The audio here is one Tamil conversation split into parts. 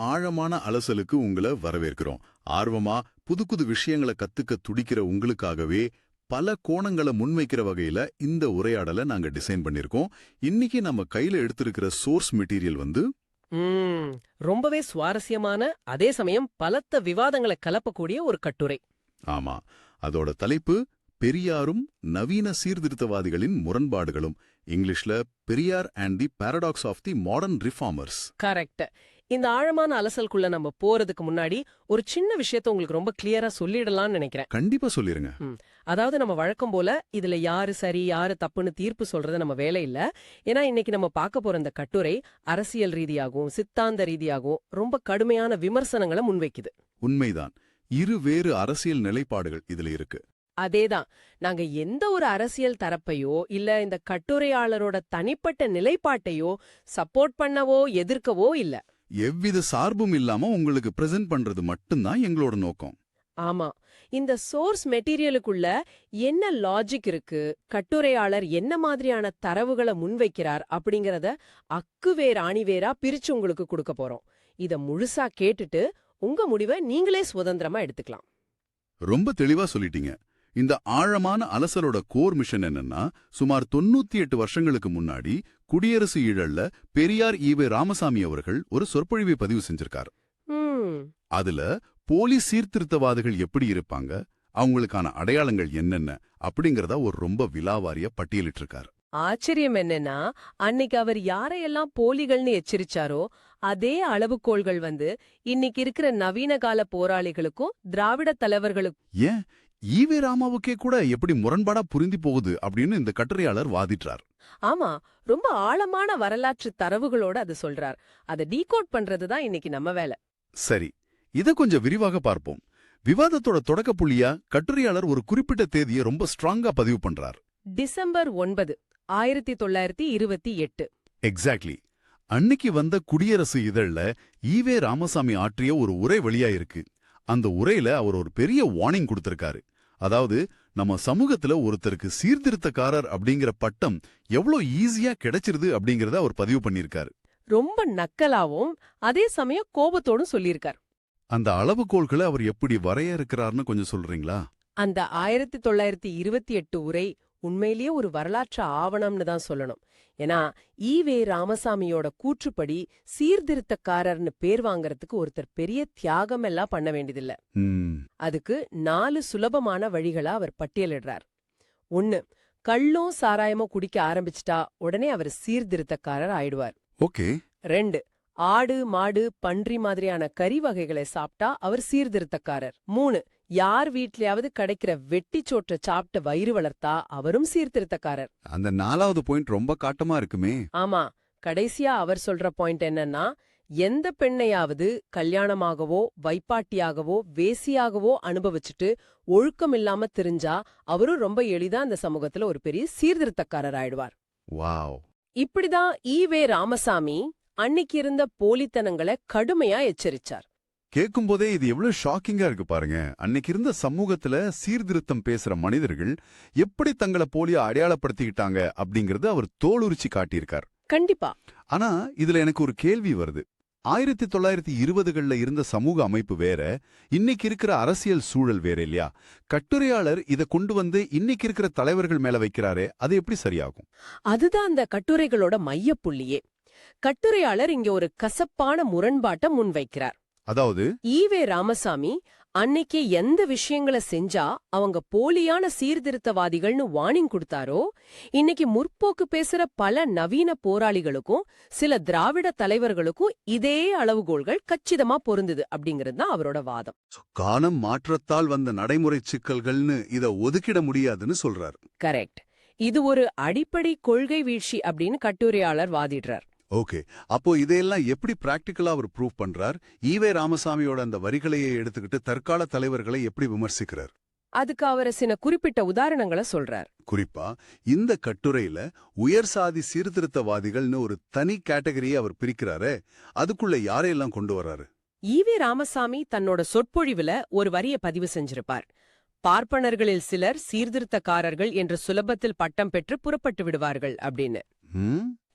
ஆழமான அலசலுக்கு உங்களை வரவேற்கிறோம். ஆர்வமா புது புது விஷயங்களை கத்துக்க துடிக்கிற உங்களுக்காகவே பல கோணங்களை முன்வைக்கிற வகையில இந்த உரையாடலை நாங்க டிசைன் பண்ணிருக்கோம். இன்னைக்கு நம்ம கையில எடுத்திருக்கிற சோர்ஸ் மெட்டீரியல் ம் ரொம்பவே சுவாரஸ்யமான, அதே சமயம் பலத்த விவாதங்களை கலப்பக்கூடிய ஒரு கட்டுரை. ஆமா, அதோட தலைப்பு பெரியாரும் நவீன சீர்திருத்தவாதிகளின் முரண்பாடுகளும். இங்கிலீஷ்ல Periyar and the paradox of the modern reformers. Correct. இந்த ஆழமான அலசலுக்குள்ள நம்ம போறதுக்கு முன்னாடி ஒரு சின்ன விஷயத்த உங்களுக்கு ரொம்ப கிளியரா சொல்லிடலாம்னு நினைக்கிறேன். கண்டிப்பா சொல்லிருங்க. அதாவது நம்ம வழக்கம் போல இதுல யாரு சரி யாரு தப்புன்னு தீர்ப்பு சொல்றது நம்ம வேலை இல்ல. ஏன்னா இன்னைக்கு நம்ம பார்க்க போற இந்த கட்டுரை அரசியல் ரீதியாகவும் சித்தாந்த ரீதியாகவும் ரொம்ப கடுமையான விமர்சனங்களை முன்வைக்குது. உண்மைதான். இருவேறு அரசியல் நிலைப்பாடுகள் இதுல இருக்கு. அதேதான். நாங்க எந்த ஒரு அரசியல் தரப்பையோ இல்ல இந்த கட்டுரையாளரோட தனிப்பட்ட நிலைப்பாட்டையோ சப்போர்ட் பண்ணவோ எதிர்க்கவோ இல்ல. எவ்வித சார்பும் இல்லாம உங்களுக்கு பிரசன்ட் பண்றது மட்டும்தான் எங்களோட நோக்கம். ஆமா, இந்த சோர்ஸ் மெட்டீரியலுக்குள்ள என்ன லாஜிக் இருக்கு, கட்டுரையாளர் என்ன மாதிரியான தரவுகளை முன்வைக்கிறார் அப்படிங்கறத அக்குவேர் ஆணிவேரா பிரிச்சு உங்களுக்கு கொடுக்க போறோம். இத முழுசா கேட்டுட்டு உங்க முடிவை நீங்களே சுதந்திரமா எடுத்துக்கலாம். ரொம்ப தெளிவா சொல்லிட்டீங்க. இந்த ஆழமான அலசலோட கோர் மிஷன் என்னன்னா, சுமார் 98 வருஷங்களுக்கு முன்னாடி குடியரசு இதழ்ல பெரியார் ஈவே ராமசாமி அவர்கள் ஒரு சொற்பொழிவை பதிவு செஞ்சிருக்காரு. அதுல போலி சீர்திருத்தவாதிகள் எப்படி இருப்பாங்க, அவங்களுக்கான அடையாளங்கள் என்னென்ன அப்படிங்கறத ஒரு ரொம்ப விலாவாரிய பட்டியலிட்டு இருக்காரு. ஆச்சரியம் என்னன்னா, அன்னைக்கு அவர் யாரையெல்லாம் போலிகள்னு எச்சரிச்சாரோ அதே அளவுகோள்கள் இன்னைக்கு இருக்கிற நவீன கால போராளிகளுக்கும் திராவிட தலைவர்களுக்கும். ஏன் ஈவே ராமாவுக்கே கூட எப்படி முரண்பாடா புரிந்து போகுது அப்படின்னு இந்த கட்டுரையாளர் வாதிட்டார். ஆமா, ரொம்ப ஆழமான வரலாற்று தரவுகளோட அது சொல்றார். அதை டீகோட் பண்றதுதான் இன்னைக்கு நம்ம வேலை. சரி, இத கொஞ்சம் விரிவாக பார்ப்போம். விவாதத்தோட தொடக்க புள்ளியா கட்டுரையாளர் ஒரு குறிப்பிட்ட தேதியை ரொம்ப ஸ்ட்ராங்கா பதிவு பண்றார். டிசம்பர் 9, 1928. எக்ஸாக்ட்லி. அன்னைக்கு வந்த குடியரசு இதழ்ல ஈவே ராமசாமி ஆற்றிய ஒரு உரை வெளியாயிருக்கு. அந்த உரையில அவர் ஒரு பெரிய வார்னிங் கொடுத்திருக்காரு. அதாவது, நம்ம சமூகத்துல ஒருத்தருக்கு சீர்திருத்தக்காரர் அப்படிங்கிற பட்டம் எவ்வளவு ஈஸியா கிடைச்சிருது அப்படிங்கறத அவர் பதிவு பண்ணிருக்காரு. ரொம்ப நக்கலாவும் அதே சமயம் கோபத்தோடும் சொல்லியிருக்கார். அந்த அளவுகோல்களை அவர் எப்படி வரையறுக்கிறார்னு கொஞ்சம் சொல்றீங்களா? அந்த 1928 உரை உண்மையிலேயே ஒரு வரலாற்று ஆவணம்னு தான் சொல்லணும். ஏன்னா ஈவே ராமசாமியோட கூற்றுப்படி சீர்திருத்தக்காரர்னு பேர் வாங்கறதுக்கு ஒருத்தர் பெரிய தியாகம் எல்லாம் பண்ண வேண்டியதில்ல. அதுக்கு 4 சுலபமான வழிகளா அவர் பட்டியலிடுறார். 1, கள்ளும் சாராயமும் குடிக்க ஆரம்பிச்சிட்டா உடனே அவர் சீர்திருத்தக்காரர் ஆயிடுவார். ஓகே. 2, ஆடு மாடு பன்றி மாதிரியான கறி வகைகளை சாப்பிட்டா அவர் சீர்திருத்தக்காரர். 3, யார் வீட்லயாவது கிடைக்கிற வெட்டி சோற்ற சாப்பிட்டு வயிறு வளர்த்தா அவரும் சீர்திருத்தக்காரர். அந்த 4வது பாயிண்ட் ரொம்ப காட்டமா இருக்குமே. ஆமா, கடைசியா அவர் சொல்ற பாயிண்ட் என்னன்னா, எந்த பெண்ணையாவது கல்யாணமாகவோ வைப்பாட்டியாகவோ வேசியாகவோ அனுபவிச்சுட்டு ஒழுக்கம் இல்லாம தெரிஞ்சா அவரும் ரொம்ப எளிதா அந்த சமூகத்துல ஒரு பெரிய சீர்திருத்தக்காரர் ஆயிடுவார். வாவ். இப்படிதான் ஈவே ராமசாமி அன்னைக்கு இருந்த போலித்தனங்களை கடுமையா எச்சரிச்சார். கேட்கும்போதே இது எவ்வளவு ஷாக்கிங்கா இருக்கு பாருங்க. அன்னைக்கு இருந்த சமூகத்துல சீர்திருத்தம் பேசுற மனிதர்கள் எப்படி தங்களை போலியா அடையாளப்படுத்திக்கிட்டாங்க அப்படிங்கறது அவர் தோலுரிச்சு காட்டியிருக்கார். கண்டிப்பா. ஆனா இதுல எனக்கு ஒரு கேள்வி வருது. 1920கள்ல இருந்த சமூக அமைப்பு வேற, இன்னைக்கு இருக்கிற அரசியல் சூழல் வேற இல்லையா? கட்டுரையாளர் இத கொண்டு வந்து இன்னைக்கு இருக்கிற தலைவர்கள் மேல வைக்கிறாரே, அது எப்படி சரியாகும்? அதுதான் அந்த கட்டுரைகளோட மையப்புள்ளியே. கட்டுரையாளர் இங்க ஒரு கசப்பான முரண்பாட்டை முன்வைக்கிறார். அதாவது, ஈவே ராமசாமி அன்னைக்கு எந்த விஷயங்களை செஞ்சா அவங்க போலியான சீர்திருத்தவாதிகள்னு வார்னிங் கொடுத்தாரோ, இன்னைக்கு முற்போக்கு பேசுற பல நவீன போராளிகளுக்கும் சில திராவிட தலைவர்களுக்கும் இதே அளவுகோல்கள் கச்சிதமா பொருந்துது அப்படிங்கிறது தான் அவரோட வாதம். காலம் மாற்றத்தால் வந்த நடைமுறை சிக்கல்கள்னு இத ஒதுக்கிட முடியாதுன்னு சொல்றார். கரெக்ட். இது ஒரு அடிப்படை கொள்கை வீழ்ச்சி அப்படின்னு கட்டுரையாளர் வாதிடுறார். ஓகே, அப்போ இதையெல்லாம் எப்படி பிராக்டிக்கலா அவர் ப்ரூவ் பண்றார்? ஈவே ராமசாமியோட அந்த வரிகளையே எடுத்துக்கிட்டு தற்கால தலைவர்களை எப்படி விமர்சிக்கிறார்? அதுக்கு அவர் சில குறிப்பிட்ட உதாரணங்களை சொல்றார். குறிப்பா இந்த கட்டுரையில உயர் சாதி சீர்திருத்தவாதிகள்னு ஒரு தனி கேட்டகரியை அவர் பிரிக்கிறாரே, அதுக்குள்ள யாரையெல்லாம் கொண்டு வர்றாரு? ஈவே ராமசாமி தன்னோட சொற்பொழிவுல ஒரு வரிய பதிவு செஞ்சிருப்பார். பார்ப்பனர்களில் சிலர் சீர்திருத்தக்காரர்கள் என்று சுலபத்தில் பட்டம் பெற்று புறப்பட்டு விடுவார்கள் அப்படின்னு.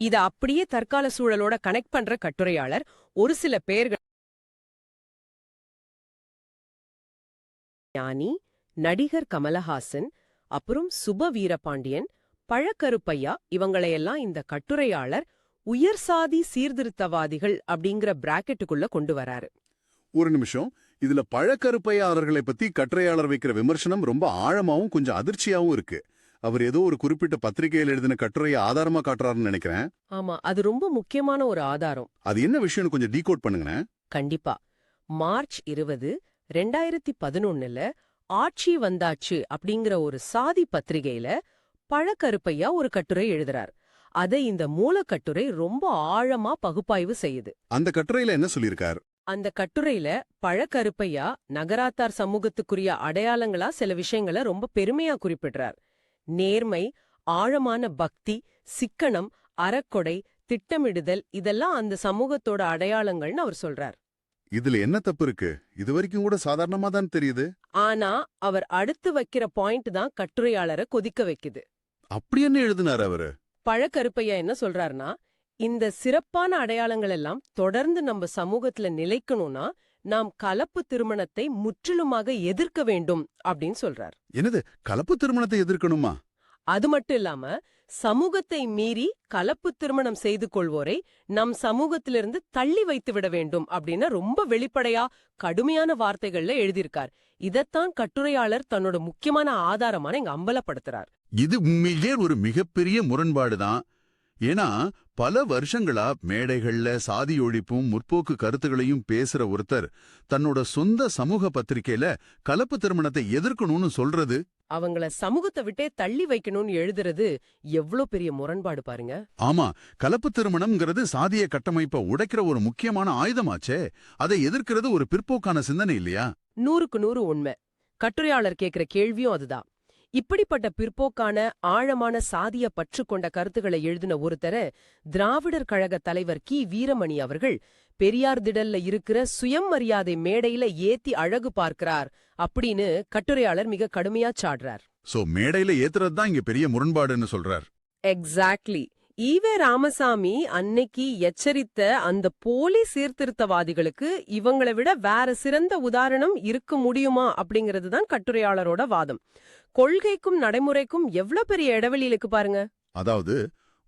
இத அப்படியே தற்கால சூழலோட கனெக்ட் பண்ற கட்டுரையாளர் ஒரு சில பேர்கள் ஞானி, நடிகர் கமலஹாசன், அப்புறம் சுப வீரபாண்டியன், பழக்கருப்பையா இவங்களையெல்லாம் இந்த கட்டுரையாளர் உயர்சாதி சீர்திருத்தவாதிகள் அப்படிங்கிற பிராக்கெட்டுக்குள்ள கொண்டு வராரு. ஒரு நிமிஷம், இதுல பழக்கருப்பையா அவர்களை பத்தி கட்டுரையாளர் வைக்கிற விமர்சனம் ரொம்ப ஆழமாவும் கொஞ்சம் அதிர்ச்சியாவும் இருக்கு. அவர் ஏதோ ஒரு குறிப்பிட்ட பத்திரிகையில் எழுதின கட்டுரையை ஆதாரமா காட்டுறாருன்னு நினைக்கிறேன். ஆமா, அது ரொம்ப முக்கியமான ஒரு ஆதாரம். அது என்ன விஷயம்னு கொஞ்சம் டீகோட் பண்ணுங்களேன். கண்டிப்பா. மார்ச் 20, 2011ல ஆட்சி வந்தாச்சு அப்படிங்கிற ஒரு சாதி பத்திரிகையில பழக்கருப்பையா ஒரு கட்டுரை எழுதுறார். அதை இந்த மூலக்கட்டுரை ரொம்ப ஆழமா பகுப்பாய்வு செய்யுது. அந்த கட்டுரையில என்ன சொல்லியிருக்கார்? அந்த கட்டுரையில பழக்கருப்பையா நகராத்தார் சமூகத்துக்குரிய அடையாளங்களா சில விஷயங்களை ரொம்ப பெருமையா குறிப்பிடுறார். நேர்மை, ஆழமான பக்தி, சிக்கனம், அறக்கொடை, திட்டமிடுதல் இதெல்லாம் அந்த சமூகத்தோட அடையாளங்கள்னு அவர் சொல்றார். இதுல என்ன தப்பு இருக்கு? இது வரைக்கும் கூட சாதாரணமா தான் தெரியுது. ஆனா அவர் அடுத்து வைக்கிற பாயிண்ட் தான் கட்டுரையாளரை கொதிக்க வைக்குது. அப்படி என்ன எழுதினார் அவரு? பழக்கருப்பையா என்ன சொல்றாருன்னா, இந்த சிறப்பான அடையாளங்கள் எல்லாம் தொடர்ந்து நம்ம சமூகத்துல நிலைக்கணும்னா நாம் கலப்பு திருமணத்தை முற்றிலுமாக எதிர்க்க வேண்டும் அப்படின்னு சொல்றார். என்னது, கலப்பு திருமணத்தை எதிர்க்கணுமா? அது மட்டும் இல்லாம சமூகத்தை மீறி கலப்பு திருமணம் செய்து கொள்வோரை நம் சமூகத்திலிருந்து தள்ளி வைத்து விட வேண்டும் அப்படின்னு ரொம்ப வெளிப்படையா கடுமையான வார்த்தைகள்ல எழுதியிருக்கார். இதத்தான் கட்டுரையாளர் தன்னோட முக்கியமான ஆதாரமான இங்க அம்பலப்படுத்துறார். இது உண்மையிலே ஒரு மிகப்பெரிய முரண்பாடுதான். ஏன்னா பல வருஷங்களா மேடைகள்ல சாதி ஒழிப்பும் முற்போக்கு கருத்துகளையும் பேசுற ஒருத்தர் தன்னோட சொந்த சமூக பத்திரிக்கையில கலப்பு திருமணத்தை எதிர்க்கணும்னு சொல்றது, அவங்கள சமூகத்தை விட்டே தள்ளி வைக்கணும்னு எழுதுறது எவ்வளவு பெரிய முரண்பாடு பாருங்க. ஆமா, கலப்பு திருமணம்ங்கிறது சாதிய கட்டமைப்பை உடைக்கிற ஒரு முக்கியமான ஆயுதமாச்சே. அதை எதிர்க்கிறது ஒரு பிற்போக்கான சிந்தனை இல்லையா? 100க்கு 100 உண்மை. கட்டுரையாளர் கேக்குற கேள்வியும் அதுதான். இப்படிப்பட்ட பிற்போக்கான ஆழமான சாதிய பற்று கொண்ட கருத்துக்களை எழுதின ஒருத்தர திராவிடர் கழக தலைவர் கி. வீரமணி அவர்கள் பெரியார் திடல்ல இருக்கிற சுயமரியாதை மேடையில ஏத்தி அழகு பார்க்கிறார் அப்படின்னு கட்டுரையாளர் மிக கடுமையா சாடுறார். சோ மேடையில ஏத்துறது தான் இங்க பெரிய முரண்பாடுன்னு சொல்றார். எக்ஸாக்ட்லி. ஈவே ராமசாமி அன்னைக்கு எச்சரித்த அந்த போலி சீர்திருத்தவாதிகளுக்கு இவங்களை விட வேற சிறந்த உதாரணம் இருக்க முடியுமா அப்படிங்கிறது தான் கட்டுரையாளரோட வாதம். கொள்கைக்கும் நடைமுறைக்கும் எவ்வளவு பெரிய இடைவெளி இருக்கு பாருங்க. அதாவது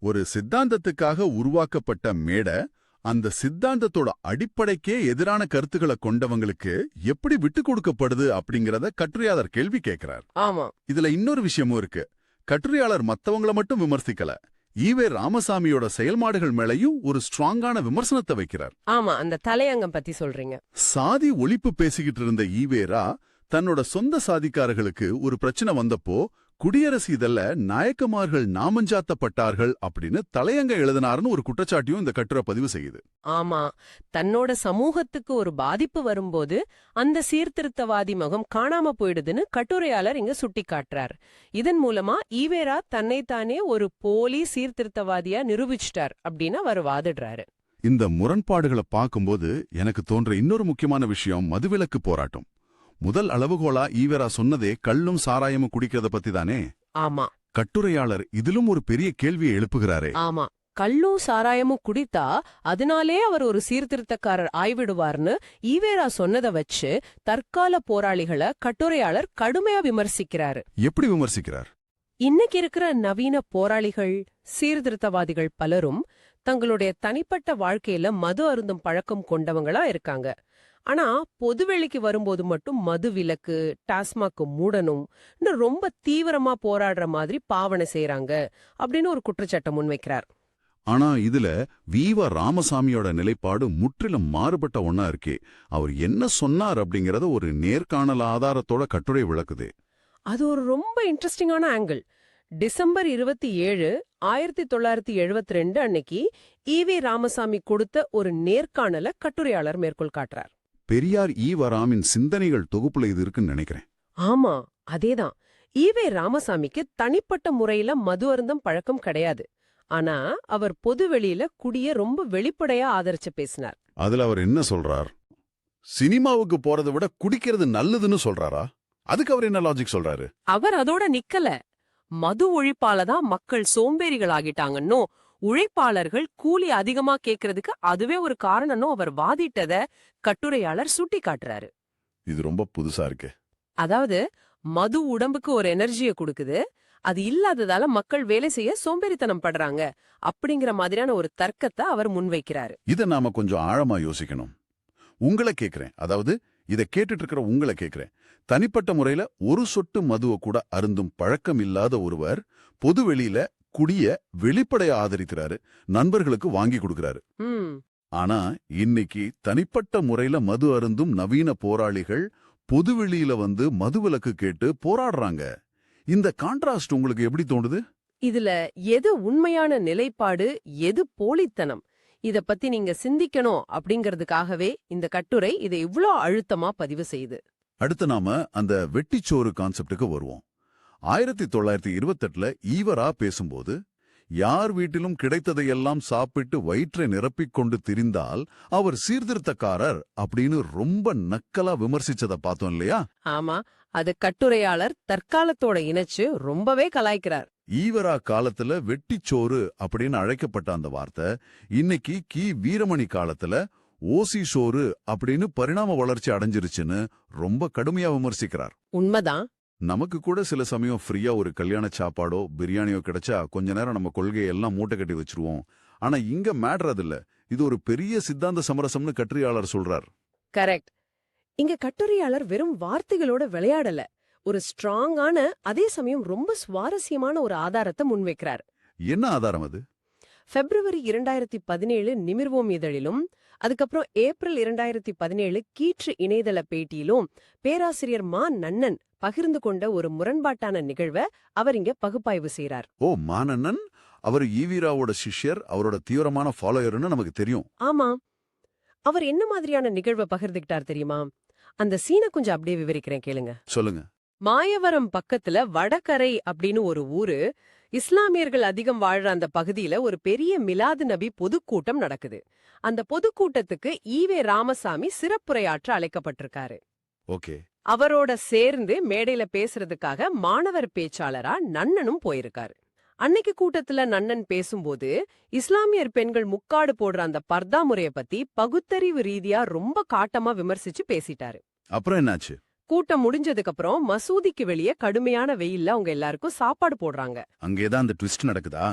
ஒரு சித்தாந்தத்துக்காக உருவாக்கப்பட்ட மேடை அந்த சித்தாந்தத்தோட அடிப்படைக்கே எதிரான கருத்துக்களை கொண்டவங்களுக்கு எப்படி விட்டு கொடுக்கப்படுது அப்படிங்கறத கட்டுரையாளர் கேள்வி கேட்கிறார். ஆமா, இதுல இன்னொரு விஷயமும் இருக்கு. கட்டுரையாளர் மத்தவங்கள மட்டும் விமர்சிக்கல, ஈவே ராமசாமியோட செயல்பாடுகள் மேலையும் ஒரு ஸ்ட்ராங்கான விமர்சனத்தை வைக்கிறார். ஆமா, அந்த தலையங்கம் பத்தி சொல்றீங்க. சாதி ஒழிப்பு பேசிக்கிட்டு இருந்த ஈவேரா தன்னோட சொந்த சாதிக்காரர்களுக்கு ஒரு பிரச்சனை வந்தப்போ குடியரசு இதழ்ல நாயக்கமார்கள் நாமஞ்சாத்தப்பட்டார்கள் அப்படின்னு தலையங்க எழுதினார்னு ஒரு குற்றச்சாட்டியும் இந்த கட்டுரை பதிவு செய்யுது. ஆமா, தன்னோட சமூகத்துக்கு ஒரு பாதிப்பு வரும்போது அந்த சீர்திருத்தவாதி முகம் காணாம போயிடுதுன்னு கட்டுரையாளர் இங்க சுட்டி காட்டுறார். இதன் மூலமா ஈவேரா தன்னைத்தானே ஒரு போலி சீர்திருத்தவாதியா நிரூபிச்சிட்டார் அப்படின்னு அவர் வாதிடுறாரு. இந்த முரண்பாடுகளை பார்க்கும்போது எனக்கு தோன்ற இன்னொரு முக்கியமான விஷயம் மதுவிலக்கு போராட்டம். முதல் அளவுகோலா ஈவேரா சொன்னதே கள்ளும் சாராயமும் குடிக்கிறத பத்தி தானே? ஆமா. கட்டுரையாளர் இதிலும் ஒரு பெரிய கேள்வியை எழுப்புகிறாரே. ஆமா, கள்ளும் சாராயமும் குடித்தா அதனாலே அவர் ஒரு சீர்திருத்தக்காரர் ஆய்விடுவார்னு ஈவேரா சொன்னதை வச்சு தற்கால போராளிகளை கட்டுரையாளர் கடுமையா விமர்சிக்கிறாரு. எப்படி விமர்சிக்கிறார்? இன்னைக்கு இருக்கிற நவீன போராளிகள் சீர்திருத்தவாதிகள் பலரும் தங்களுடைய தனிப்பட்ட வாழ்க்கையில மது அருந்தும் பழக்கம் கொண்டவங்களா இருக்காங்க. ஆனா பொதுவெளிக்கு வரும்போது மட்டும் மது விலக்கு, டாஸ்மாக் மூடணும் ரொம்ப தீவிரமா போராடுற மாதிரி பாவனை செய்யறாங்க அப்படின்னு ஒரு குற்றச்சாட்டை முன்வைக்கிறார். ஆனா இதுல வீவ ராமசாமியோட நிலைப்பாடு முற்றிலும் மாறுபட்ட ஒன்னா இருக்கே. அவர் என்ன சொன்னார் அப்படிங்கறத ஒரு நேர்காணல் ஆதாரத்தோட கட்டுரை விளக்குது. அது ஒரு ரொம்ப இன்ட்ரெஸ்டிங்கான ஆங்கிள். டிசம்பர் 27, 1972 அன்னைக்கு ஈவே ராமசாமி கொடுத்த ஒரு நேர்காணல கட்டுரையாளர் மேற்கோள் காட்டுறார். பெரியார் ஈவராமின் சிந்தனைகள் தொகுப்புல இது இருக்குன்னு நினைக்கிறேன். ஆமா, அதேதான். ஈவே ராமசாமிக்கு தனிப்பட்ட முறையில மது அருந்தும் பழக்கம் கிடையாது. ஆனா அவர் பொதுவெளியில குடிய ரொம்ப வெளிப்படையா ஆதரிச்சு பேசினார். அதுல அவர் என்ன சொல்றார்? சினிமாவுக்கு போறதை விட குடிக்கிறது நல்லதுன்னு சொல்றாரா? அதுக்கு அவர் என்ன லாஜிக் சொல்றாரு? அவர் அதோட நிக்கல. மது ஒழிப்பாலதான் மக்கள் சோம்பேறிகள் ஆகிட்டாங்கன்னோ, உழைப்பாளர்கள் கூலி அதிகமா கேக்குறதுக்கு அதுவே ஒரு காரணம்னு அவர் வாதிட்டத கட்டுரையாளர் சுட்டி காட்டுறாரு. இது ரொம்ப புதுசா இருக்கு. அதாவது மது உடம்புக்கு ஒரு எனர்ஜிய கொடுக்குது, அது இல்லாததால மக்கள் வேலை செய்ய சோம்பேறித்தனம் படுறாங்க அப்படிங்கிற மாதிரியான ஒரு தர்க்கத்தை அவர் முன்வைக்கிறாரு. இத நாம கொஞ்சம் ஆழமா யோசிக்கணும். உங்களை கேக்குறேன், அதாவது இத கேட்டுட்டு இருக்கிற உங்களை கேக்குறேன். தனிப்பட்ட முறையில ஒரு சொட்டு மதுவை கூட அருந்தும் பழக்கம் இல்லாத ஒருவர் பொது வெளியில குடிய வெளிப்படைய ஆதரிக்கிறாரு, நண்பர்களுக்கு வாங்கி கொடுக்கறாரு. ம் ஆனா இன்னைக்கு தனிப்பட்ட முறையில மது அருந்தும் நவீன போராளிகள் பொதுவெளியில வந்து மதுவிலக்கு கேட்டு போராடுறாங்க. இந்த கான்ட்ராஸ்ட் உங்களுக்கு எப்படி தோணுது? இதுல எது உண்மையான நிலைப்பாடு, எது போலித்தனம், இத பத்தி நீங்க சிந்திக்கணும் அப்படிங்கிறதுக்காகவே இந்த கட்டுரை இதை இவ்ளோ அழுத்தமா பதிவு செய்யுது. அடுத்து நாம அந்த வெட்டிச்சோறு கான்செப்டுக்கு வருவோம். 1928ல ஈவரா பேசும்போது, யார் வீட்டிலும் கிடைத்ததையெல்லாம் சாப்பிட்டு வயிற்றை நிரப்பிக் கொண்டு திரிந்தால் அவர் சீர்திருத்தக்காரர் அப்படின்னு ரொம்ப நக்கலா விமர்சிச்சத பார்த்தோம் இல்லையா? ஆமா, அது கட்டுரையாளர் தற்காலத்தோட இணைச்சு ரொம்பவே கலாய்க்கிறார். ஈவரா காலத்துல வெட்டிச்சோறு அப்படின்னு அழைக்கப்பட்ட அந்த வார்த்தை இன்னைக்கு வீரமணி காலத்துல ஓசி சோறு அப்படின்னு பரிணாம வளர்ச்சி அடைஞ்சிருச்சுன்னு ரொம்ப கடுமையா விமர்சிக்கிறார். உண்மைதான். நமக்கு கூட சில சமயம் ஃப்ரீயா ஒரு கல்யாண சாப்பாடோ பிரியாணியோ கிடைச்சா கொஞ்ச நேரம் நம்ம கொள்கையெல்லாம் மூட்டை கட்டி வச்சிருவோம். ஆனா இங்க மேட்டர் அது இல்ல, இது ஒரு பெரிய சித்தாந்த சமரசம்னு கட்டுரையாளர் சொல்றார். கரெக்ட். இங்க கட்டுரையாளர் வெறும் வார்த்தைகளோட விளையாடல, ஒரு ஸ்ட்ராங்கான அதே சமயம் ரொம்ப சுவாரஸ்யமான ஒரு ஆதாரத்தை முன்வைக்கிறார். என்ன ஆதாரம் அது? பிப்ரவரி 2017 நிமிர்வோம் இதழிலும், அதுக்கப்புறம் ஏப்ரல் 2017 கீற்று இணையதள பேட்டியிலும் பேராசிரியர் மா நன்னன் பகிர்ந்து கொண்ட ஒரு முரண்பாட்டான நிகழ்வை அவர் இங்க பகுப்பாய்வு செய்றார். ஓ, மானண்ணன் அவர் ஈவீராவோட சிஷ்யர், அவரோட தீவிரமான ஃபாலோயர்னு நமக்கு தெரியும். ஆமா, அவர் என்ன மாதிரியான நிகழ்வை பகிர்ந்துகிட்டார் தெரியுமா? அந்த சீனை கொஞ்சம் அப்படியே விவரிக்கிறேன், கேளுங்க. சொல்லுங்க. மாயவரம் பக்கத்துல வடகரை அப்படின்னு ஒரு ஊரு, இஸ்லாமியர்கள் அதிகம் வாழ்ற அந்த பகுதியில ஒரு பெரிய மிலாது நபி பொதுக்கூட்டம் நடக்குது. அந்த பொதுக்கூட்டத்துக்கு ஈவே ராமசாமி சிறப்புரையாற்ற அழைக்கப்பட்டிருக்காரு. ஓகே. அவரோட சேர்ந்து மேடையில பேசுறதுக்காக மாணவர் பேச்சாளரா நன்னனும் போயிருக்காரு. அன்னைக்கு கூட்டத்துல நன்னன் பேசும்போது இஸ்லாமியர் பெண்கள் முக்காடு போடுற அந்த பர்தா முறைய பத்தி பகுத்தறிவு ரீதியா ரொம்ப காட்டமா விமர்சிச்சு பேசிட்டாரு. அப்புறம் என்னாச்சு? கூட்டம் முடிஞ்சதுக்கு அப்புறம் மசூதிக்கு வெளியே கடுமையான வெயில்ல அவங்க எல்லாருக்கும் சாப்பாடு போடுறாங்க. அங்கேதான் அந்த ட்விஸ்ட் நடக்குதா?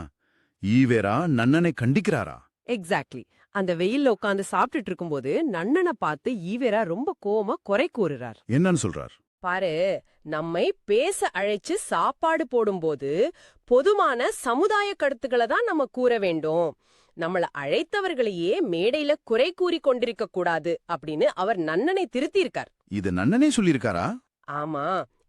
ஈவேரா நன்னனை கண்டிக்கிறாரா? எக்ஸாக்ட்லி. அந்த வெயில்ல உட்கார்ந்து சாப்பிட்டுட்டு இருக்கும்போது நன்னனை பார்த்து ஈவேரா ரொம்ப கோவமா குறை கூறுறார். என்னன்னு சொல்றார்? பாரு, நம்மை பேச அழைச்சு சாப்பாடு போடும்போது பொதுமான சமுதாய கருத்துக்களை தான் நம்ம கூற வேண்டும். நம்மள அழைத்தவர்களையே மேடையில குறை கூறி கொண்டிருக்க கூடாது அப்படின்னு அவர் நன்னனை திருத்தியிருக்கார். இது நன்னனே சொல்லியிருக்காரா? ஆமா,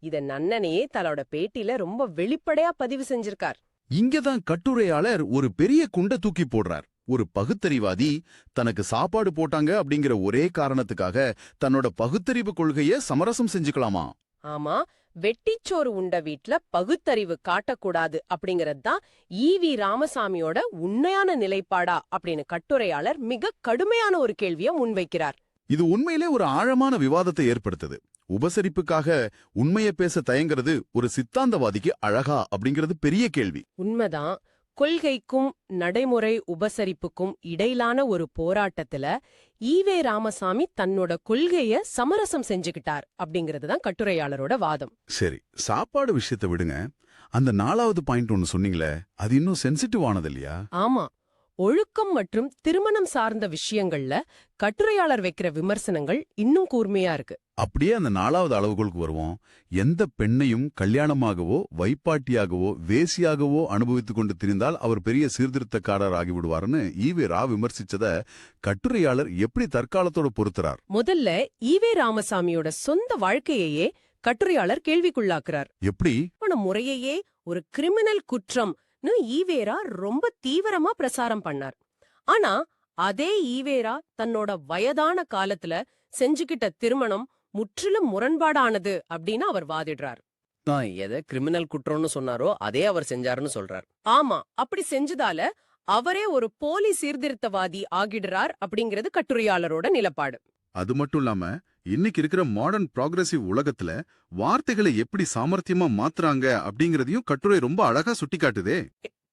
இத நன்னனே தன்னோட பேட்டியில ரொம்ப வெளிப்படையா பதிவு செஞ்சிருக்கார். இங்கதான் கட்டுரையாளர் ஒரு பெரிய குண்ட தூக்கி போடுறார். ஒரு பகுத்தறிவாதி தனக்கு சாப்பாடு போட்டாங்க அப்படிங்கிற ஒரே காரணத்துக்காக தன்னோட பகுத்தறிவு கொள்கைய சமரசம் செஞ்சுக்கலாமா? ஆமா, வெட்டிச்சோறு உண்ட வீட்ல பகுத்தறிவு காட்டக்கூடாது அப்படிங்கறது தான் ஈவி ராமசாமியோட உண்மையான நிலைப்பாடா அப்படின்னு கட்டுரையாளர் மிக கடுமையான ஒரு கேள்வியை முன்வைக்கிறார். இது உண்மையிலே ஒரு ஆழமான விவாதத்தை ஏற்படுத்துது. உபசரிப்புக்காக உண்மையை பேச தயங்குறது ஒரு சித்தாந்தவாதிக்கு அழகா அப்படிங்கிறது பெரிய கேள்வி. உண்மைதான். கொள்கைக்கும் நடைமுறை உபசரிப்புக்கும் இடையிலான ஒரு போராட்டத்துல ஈவே ராமசாமி தன்னோட கொள்கைய சமரசம் செஞ்சுக்கிட்டார் அப்படிங்கிறது தான் கட்டுரையாளரோட வாதம். சரி, சாப்பாடு விஷயத்தை விடுங்க. அந்த 4வது பாயிண்ட் ஒன்னு சொன்னீங்களே, அது இன்னும் சென்சிட்டிவ் ஆனது இல்லையா? ஆமா, ஒழுக்கம் மற்றும் திருமணம் சார்ந்த விஷயங்கள்ல கட்டுரையாளர் வைக்கிற விமர்சனங்கள் இன்னும் கூர்மையா இருக்கு. அப்படியே அந்த 4வது அளவுகளுக்கு வருவோம். எந்த பெண்ணையும் கல்யாணமாகவோ வைப்பாட்டியாகவோ வேசியாகவோ அனுபவித்துக் கொண்டு திரிந்தால் அவர் பெரிய சீர்திருத்தக்காரர் ஆகிவிடுவார்னு ஈவே ரா விமர்சிச்சத கட்டுரையாளர் எப்படி தற்காலத்தோட பொருத்துறார்? முதல்ல ஈவே ராமசாமியோட சொந்த வாழ்க்கையையே கட்டுரையாளர் கேள்விக்குள்ளாக்குறார். எப்படி? முறையையே ஒரு கிரிமினல் குற்றம் ஈவேரா ரொம்ப தீவிரமா பிரசாரம் பண்ணார். ஆனா அதே ஈவேரா தன்னோட வயதான காலத்துல செஞ்சுக்கிட்ட திருமணம் முற்றிலும் முரண்பாடானது அப்படின்னு அவர் வாதிடுறார். எதை கிரிமினல் குற்றம்னு சொன்னாரோ அதே அவர் செஞ்சாருன்னு சொல்றார். ஆமா, அப்படி செஞ்சதால அவரே ஒரு போலி சீர்திருத்தவாதி ஆகிடுறார் அப்படிங்கிறது கட்டுரையாளரோட நிலப்பாடு. அது மட்டும் இல்லாம இன்னைக்கு இருக்கிற மாடர்ன் ப்ராக்ரெசிவ் உலகத்துல வார்த்தைகளை எப்படி சாமர்த்தியமா மாத்துறாங்க அப்படிங்கறதையும் கட்டுரை ரொம்ப அழகா சுட்டிக்காட்டுதே.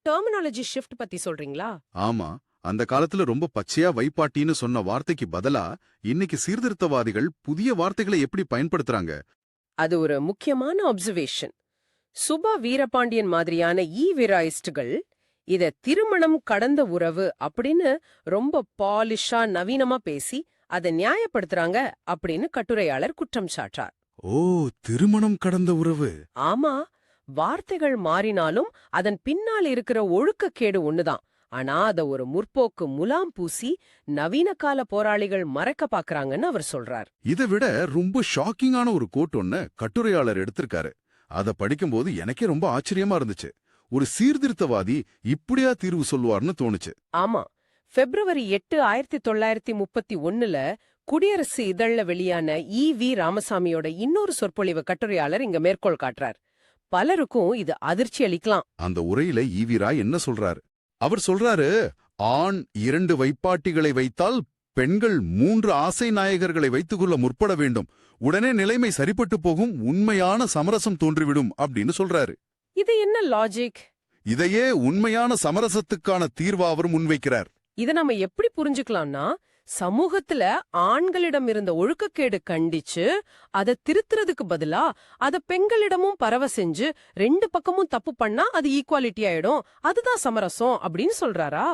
டெர்மினாலஜி ஷிஃப்ட் பத்தி சொல்றீங்களா? ஆமா, அந்த காலத்துல ரொம்ப பச்சையா வைப்பாட்டின்னு சொன்ன வார்த்தைக்கு பதிலா இன்னைக்கு சீர்திருத்தவாதிகள் புதிய வார்த்தைகளை எப்படி பயன்படுத்துறாங்க. அது ஒரு முக்கியமான அப்சர்வேஷன். சுபா வீரபாண்டியன் மாதிரியான ஈவிராயிஸ்டுகள் இத திருமணம் கடந்த உறவு அப்படின்னு ரொம்ப பாலிஷா நவீனமா பேசி அதை நியாயப்படுத்துறாங்க அப்படின்னு கட்டுரையாளர் குற்றம் சாட்டார். ஓ, திருமணம் கடந்த உறவு. ஆமா, வார்த்தைகள் மாறினாலும் அதன் பின்னால் இருக்கிற ஒழுக்கக்கேடு ஒண்ணுதான். ஆனா அத ஒரு முற்போக்கு முலாம் பூசி நவீன கால போராளிகள் மறைக்க பாக்குறாங்கன்னு அவர் சொல்றார். இதை விட ரொம்ப ஷாக்கிங்கான ஒரு கோட் ஒண்ணு கட்டுரையாளர் எடுத்திருக்காரு. அத படிக்கும்போது எனக்கே ரொம்ப ஆச்சரியமா இருந்துச்சு. ஒரு சீர்திருத்தவாதி இப்படியா தீர்வு சொல்லுவார்னு தோணுச்சு. ஆமா, February 8, 1931ல குடியரசு இதழ்ல வெளியான வி ராமசாமியோட இன்னொரு சொற்பொழிவு கட்டுரையாளர் இங்க மேற்கோள் காட்டுறார். பலருக்கும் இது அதிர்ச்சி அளிக்கலாம். அந்த உரையில ஈவி ராய் என்ன சொல்றாரு? அவர் சொல்றாரு, ஆண் 2 வைப்பாட்டிகளை வைத்தால் பெண்கள் 3 ஆசை நாயகர்களை வைத்துக்கொள்ள முற்பட வேண்டும். உடனே நிலைமை சரிப்பட்டு போகும், உண்மையான சமரசம் தோன்றிவிடும் அப்படின்னு சொல்றாரு. இது என்ன லாஜிக்? இதையே உண்மையான சமரசத்துக்கான தீர்வா அவர் முன்வைக்கிறார். இத நம்ம எப்படி புரிஞ்சுக்கலாம்னா, சமூகத்துல ஆண்களிடம் இருந்த ஒழுக்கக்கேடு கண்டிச்சு அதை திருத்துறதுக்கு பதிலா அத பெண்களிடமும் பரவ செஞ்சு 2 பக்கமும் தப்பு பண்ணா அது ஈக்குவாலிட்டி ஆயிடும், அதுதான் சமரசம் அப்படின்னு சொல்றாரா?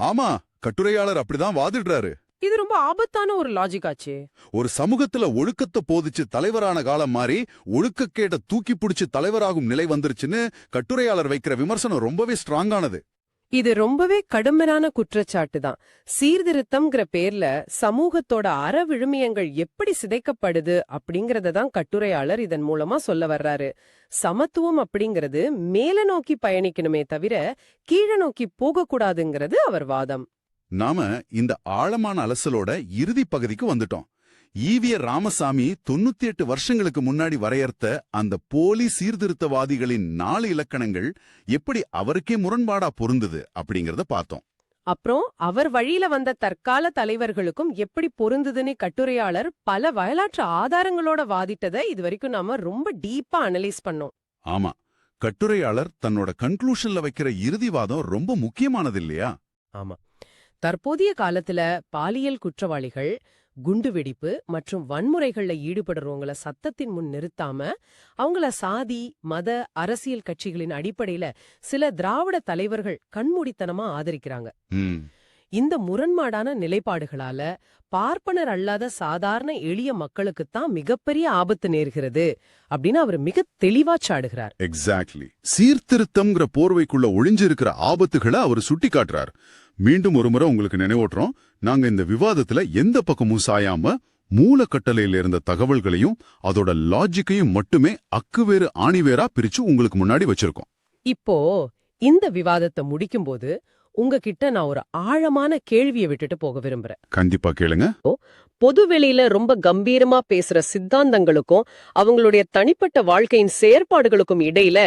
ஆமா, கட்டுரையாளர் அப்படிதான் வாதிடுறாரு. இது ரொம்ப ஆபத்தான ஒரு லாஜிக் ஆச்சே. ஒரு சமூகத்துல ஒழுக்கத்தை போதிச்சு தலைவரான காலம் மாறி ஒழுக்கக்கேட தூக்கி பிடிச்சு தலைவராகும் நிலை வந்துருச்சுன்னு கட்டுரையாளர் வைக்கிற விமர்சனம் ரொம்பவே ஸ்ட்ராங்கானது. இது ரொம்பவே கடுமையான குற்றச்சாட்டு தான். சீர்திருத்தம்ங்கிற பேர்ல சமூகத்தோட விழுமியங்கள் எப்படி சிதைக்கப்படுது அப்படிங்கறத தான் கட்டுரையாளர் இதன் மூலமா சொல்ல வர்றாரு. சமத்துவம் அப்படிங்கிறது மேல நோக்கி பயணிக்கணுமே தவிர கீழ நோக்கி போகக்கூடாதுங்கிறது அவர் வாதம். நாம இந்த ஆழமான அலசலோட இறுதி பகுதிக்கு வந்துட்டோம். ஈவிய ராமசாமி 98 வருஷங்களுக்கு முன்னாடி வரையறுத்த அந்த போலி சீர்திருத்தவாதிகளின் 4 இலக்கணங்கள் எப்படி அவருக்கே முரண்பாடா பொருந்தது அப்படிங்கறத பார்த்தோம். அப்புறம் அவர் வழியில வந்த தற்கால தலைவர்களுக்கும் எப்படி பொருந்துதுன்னு கட்டுரையாளர் பல வரலாற்று ஆதாரங்களோட வாதிட்டதை இதுவரைக்கும் நாம ரொம்ப டீப்பா அனலைஸ் பண்ணோம். ஆமா, கட்டுரையாளர் தன்னோட கன்க்ளூஷன்ல வைக்கிற இறுதிவாதம் ரொம்ப முக்கியமானது இல்லையா? ஆமா, தற்போதைய காலத்துல பாலியல் குற்றவாளிகள், குண்டுவெடிப்பு மற்றும் வன்முறைகள்ல ஈடுபடுறவங்கள சத்தத்தின் முன் நிறுத்தாம அவங்கள சாதி, மத, அரசியல் கட்சிகளின் அடிப்படையில சில திராவிட தலைவர்கள் கண்மூடித்தனமா ஆதரிக்கிறாங்க. இந்த முரண்பாடான நிலைப்பாடுகளால பார்ப்பனர் அல்லாத சாதாரண எளிய மக்களுக்குத்தான் மிகப்பெரிய ஆபத்து நேர்கிறது அப்படின்னு அவர் மிக தெளிவா சாடுகிறார். எக்ஸாக்ட்லி. சீர்திருத்தம்ங்கிற போர்வைக்குள்ள ஒளிஞ்சிருக்கிற ஆபத்துகளை அவர் சுட்டி காட்டுறார். மீண்டும் ஒரு முறை உங்களுக்கு நினைவூட்டுறோம், நாங்க இந்த விவாதத்துல எந்த பக்கமும் சாயாம மூலக்கட்டளையில இருந்த தகவல்களையும் அதோட லாஜிக்கையும் மட்டுமே அக்குவேறு ஆணிவேரா பிரிச்சு உங்களுக்கு முன்னாடி வச்சிருக்கோம். இப்போ இந்த விவாதத்தை முடிக்கும்போது உங்ககிட்ட நான் ஒரு ஆழமான கேள்வியை விட்டுட்டு போக விரும்புறேன். கண்டிப்பா கேளுங்க. பொதுவெளியில ரொம்ப கம்பீரமா பேசுற சித்தாந்தங்களுக்கும் அவங்களுடைய தனிப்பட்ட வாழ்க்கையின் செயற்பாடுகளுக்கும் இடையில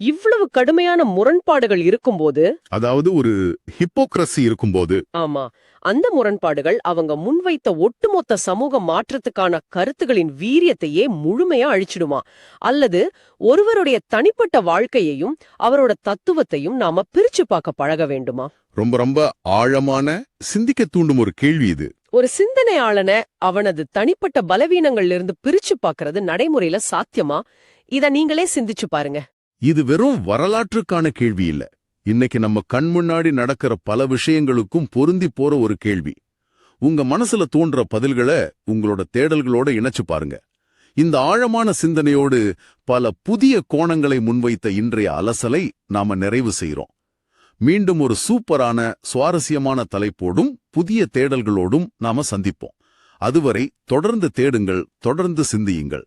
இவ்வளவு கடுமையான முரண்பாடுகள் இருக்கும்போது, அதாவது ஒரு ஹிப்போக்ரசி இருக்கும்போது, ஆமா, அந்த முரண்பாடுகள் அவங்க முன்வைத்த ஒட்டுமொத்த சமூக மாற்றத்துக்கான கருத்துகளின் வீரியத்தையே முழுமையா அழிச்சிடுமா? அல்லது ஒருவருடைய தனிப்பட்ட வாழ்க்கையையும் அவரோட தத்துவத்தையும் நாம பிரிச்சு பார்க்க பழக வேண்டுமா? ரொம்ப ரொம்ப ஆழமான சிந்திக்க தூண்டும் ஒரு கேள்வி இது. ஒரு சிந்தனையாளனை அவனது தனிப்பட்ட பலவீனங்கள்ல இருந்து பிரிச்சு பார்க்கறது நடைமுறையில சாத்தியமா? இத நீங்களே சிந்திச்சு பாருங்க. இது வெறும் வரலாற்றுக்கான கேள்வி இல்ல, இன்னைக்கு நம்ம கண் முன்னாடி நடக்கிற பல விஷயங்களுக்கும் பொருந்தி போற ஒரு கேள்வி. உங்க மனசுல தோன்ற பதில்களை உங்களோட தேடல்களோட இணைச்சு பாருங்க. இந்த ஆழமான சிந்தனையோடு பல புதிய கோணங்களை முன்வைத்த இன்றைய அலசலை நாம நிறைவு செய்றோம். மீண்டும் ஒரு சூப்பரான சுவாரஸ்யமான தலைப்போடும் புதிய தேடல்களோடும் நாம சந்திப்போம். அதுவரை தொடர்ந்து தேடுங்கள், தொடர்ந்து சிந்தியுங்கள்.